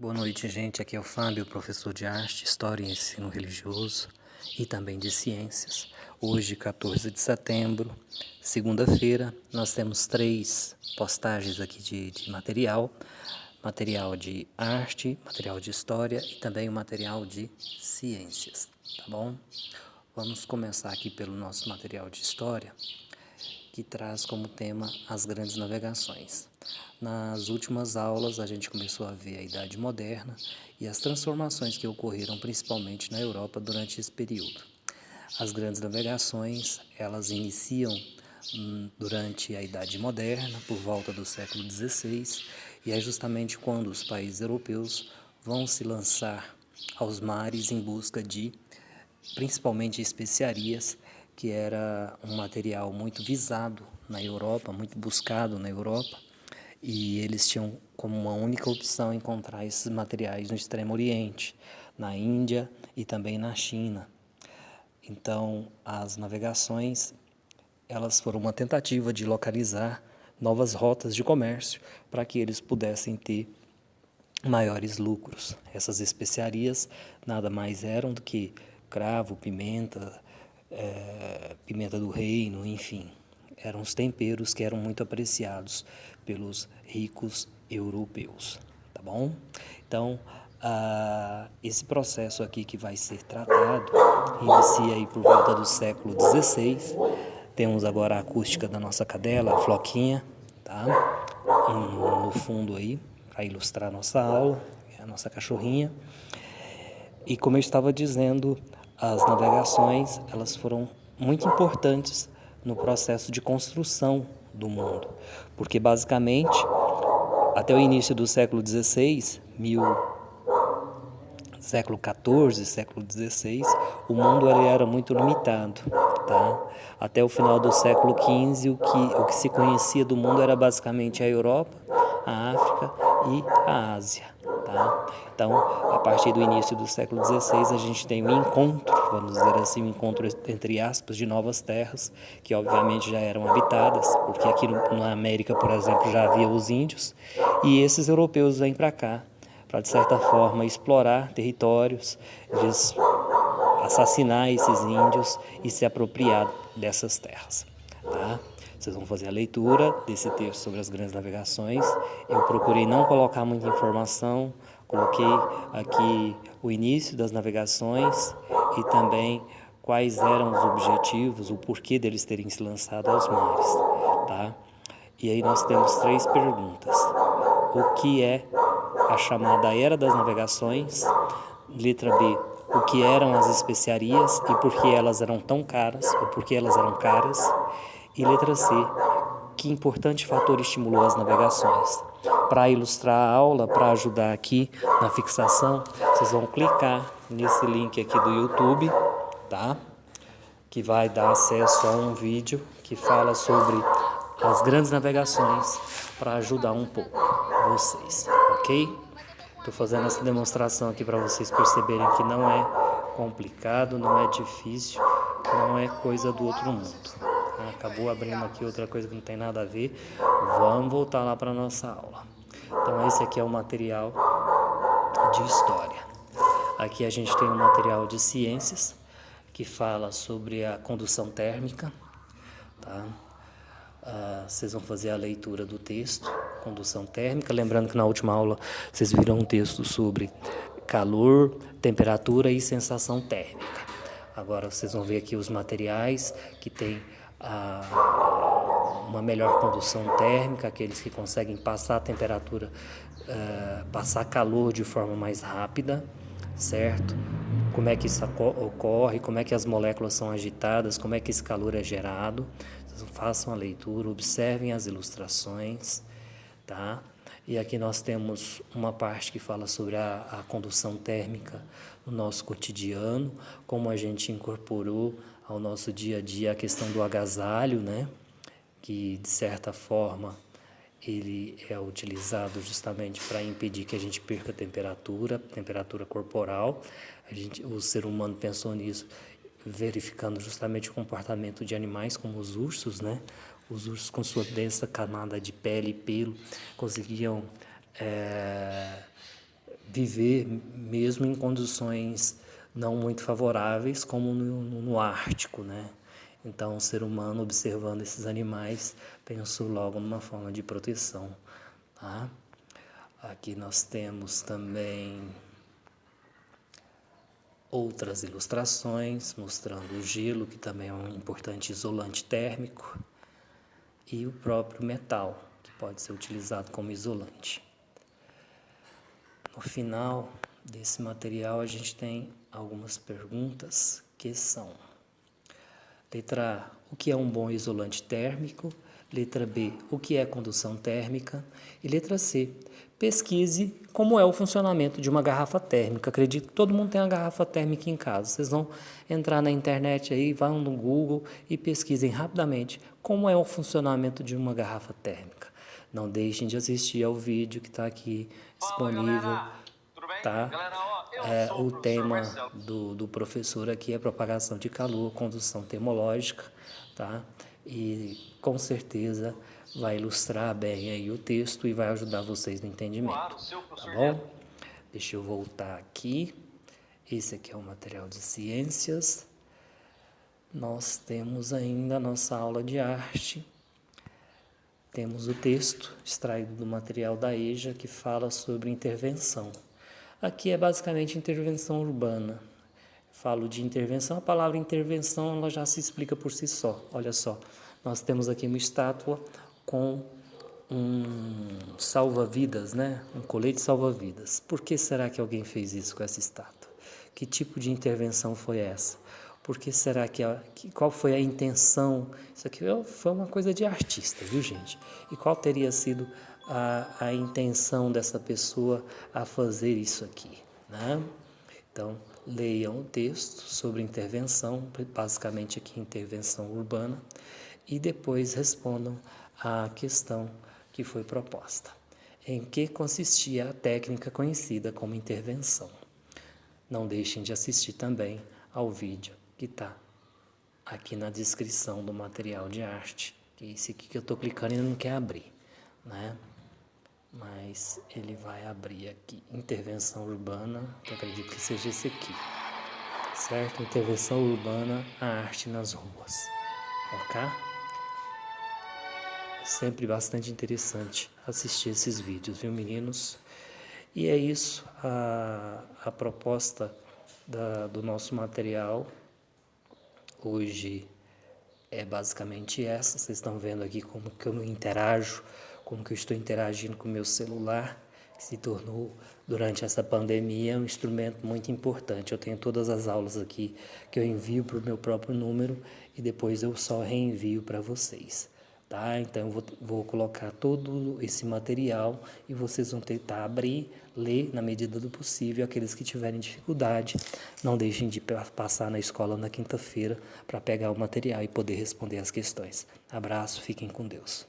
Boa noite, gente. Aqui é o Fábio, professor de arte, história e ensino religioso e também de ciências. Hoje, 14 de setembro, segunda-feira, nós temos 3 postagens aqui de material de arte, material de história e também o material de ciências, tá bom? Vamos começar aqui pelo nosso material de história, que traz como tema as grandes navegações. Nas últimas aulas, a gente começou a ver a Idade Moderna e as transformações que ocorreram principalmente na Europa durante esse período. As grandes navegações, elas iniciam durante a Idade Moderna, por volta do século XVI, e é justamente quando os países europeus vão se lançar aos mares em busca de, principalmente, especiarias, que era um material muito visado na Europa, muito buscado na Europa, e eles tinham como uma única opção encontrar esses materiais no Extremo Oriente, na Índia e também na China. Então, as navegações, elas foram uma tentativa de localizar novas rotas de comércio para que eles pudessem ter maiores lucros. Essas especiarias nada mais eram do que cravo, pimenta, pimenta do reino, enfim. Eram os temperos que eram muito apreciados pelos ricos europeus, tá bom? Então, esse processo aqui que vai ser tratado inicia aí por volta do século XVI. Temos agora a acústica da nossa cadela, a Floquinha, tá? No fundo aí, para ilustrar a nossa aula, a nossa cachorrinha. E como eu estava dizendo, as navegações, elas foram muito importantes no processo de construção do mundo, porque basicamente, até o início do século XVI, século XIV, século XVI, o mundo ele era muito limitado, tá? Até o final do século XV, o que se conhecia do mundo era basicamente a Europa, a África e a Ásia, tá? Então, a partir do início do século XVI, a gente tem um encontro, vamos dizer assim, um encontro entre aspas, de novas terras, que obviamente já eram habitadas, porque aqui na América, por exemplo, já havia os índios, e esses europeus vêm para cá, para, de certa forma, explorar territórios, assassinar esses índios e se apropriar dessas terras, tá? Vocês vão fazer a leitura desse texto sobre as grandes navegações. Eu procurei não colocar muita informação, coloquei aqui o início das navegações e também quais eram os objetivos, o porquê deles terem se lançado aos mares, tá? E aí nós temos 3 perguntas. O que é a chamada Era das Navegações? Letra B, o que eram as especiarias e por que elas eram tão caras, ou por que elas eram caras? E letra C, que importante fator estimulou as navegações? Para ilustrar a aula, para ajudar aqui na fixação, vocês vão clicar nesse link aqui do YouTube, tá? Que vai dar acesso a um vídeo que fala sobre as grandes navegações para ajudar um pouco vocês, ok? Estou fazendo essa demonstração aqui para vocês perceberem que não é complicado, não é difícil, não é coisa do outro mundo. Acabou abrindo aqui outra coisa que não tem nada a ver. Vamos voltar lá para a nossa aula. Então esse aqui é o material de história. Aqui a gente tem um material de ciências que fala sobre a condução térmica, tá? Vocês vão fazer a leitura do texto, condução térmica. Lembrando que na última aula vocês viram um texto sobre calor, temperatura e sensação térmica. Agora vocês vão ver aqui os materiais que tem uma melhor condução térmica, aqueles que conseguem passar a temperatura, passar calor de forma mais rápida, certo? Como é que isso ocorre, como é que as moléculas são agitadas, como é que esse calor é gerado. Façam a leitura, observem as ilustrações, tá? E aqui nós temos uma parte que fala sobre a condução térmica no nosso cotidiano, como a gente incorporou ao nosso dia a dia a questão do agasalho, né? Que, de certa forma, ele é utilizado justamente para impedir que a gente perca temperatura corporal. O ser humano pensou nisso verificando justamente o comportamento de animais como os ursos, né? Os ursos, com sua densa camada de pele e pelo, conseguiam viver mesmo em condições não muito favoráveis, como no Ártico, né? Então, o ser humano observando esses animais pensou logo numa forma de proteção, tá? Aqui nós temos também outras ilustrações mostrando o gelo, que também é um importante isolante térmico, e o próprio metal, que pode ser utilizado como isolante. No final desse material a gente tem algumas perguntas que são: letra A, o que é um bom isolante térmico? Letra B, o que é condução térmica? E letra C, pesquise como é o funcionamento de uma garrafa térmica. Acredito que todo mundo tem uma garrafa térmica em casa. Vocês vão entrar na internet aí, vão no Google e pesquisem rapidamente como é o funcionamento de uma garrafa térmica. Não deixem de assistir ao vídeo que está aqui disponível. Tá? O tema do professor aqui é propagação de calor, condução termológica, tá? E com certeza vai ilustrar bem aí o texto e vai ajudar vocês no entendimento, tá bom? Deixa eu voltar aqui. Esse aqui é o material de ciências. Nós temos ainda a nossa aula de arte. Temos o texto extraído do material da EJA que fala sobre intervenção. Aqui é basicamente intervenção urbana. Falo de intervenção, a palavra intervenção ela já se explica por si só. Olha só, nós temos aqui uma estátua com um salva-vidas, né? Um colete salva-vidas. Por que será que alguém fez isso com essa estátua? Que tipo de intervenção foi essa? Por que será qual foi a intenção? Isso aqui foi uma coisa de artista, viu, gente? E qual teria sido a intenção dessa pessoa a fazer isso aqui, né? Então, leiam o texto sobre intervenção, basicamente aqui intervenção urbana, e depois respondam à questão que foi proposta. Em que consistia a técnica conhecida como intervenção? Não deixem de assistir também ao vídeo que está aqui na descrição do material de arte. Esse aqui que eu estou clicando e não quer abrir, né? Mas ele vai abrir aqui, intervenção urbana, que eu acredito que seja esse aqui, certo? Intervenção urbana, a arte nas ruas, ok? É sempre bastante interessante assistir esses vídeos, viu, meninos? E é isso, a proposta do nosso material hoje é basicamente essa. Vocês estão vendo aqui como que eu interajo, como que eu estou interagindo com o meu celular, que se tornou, durante essa pandemia, um instrumento muito importante. Eu tenho todas as aulas aqui que eu envio para o meu próprio número e depois eu só reenvio para vocês. Tá? Então, eu vou colocar todo esse material e vocês vão tentar abrir, ler na medida do possível. Aqueles que tiverem dificuldade, não deixem de passar na escola na quinta-feira para pegar o material e poder responder as questões. Abraço, fiquem com Deus.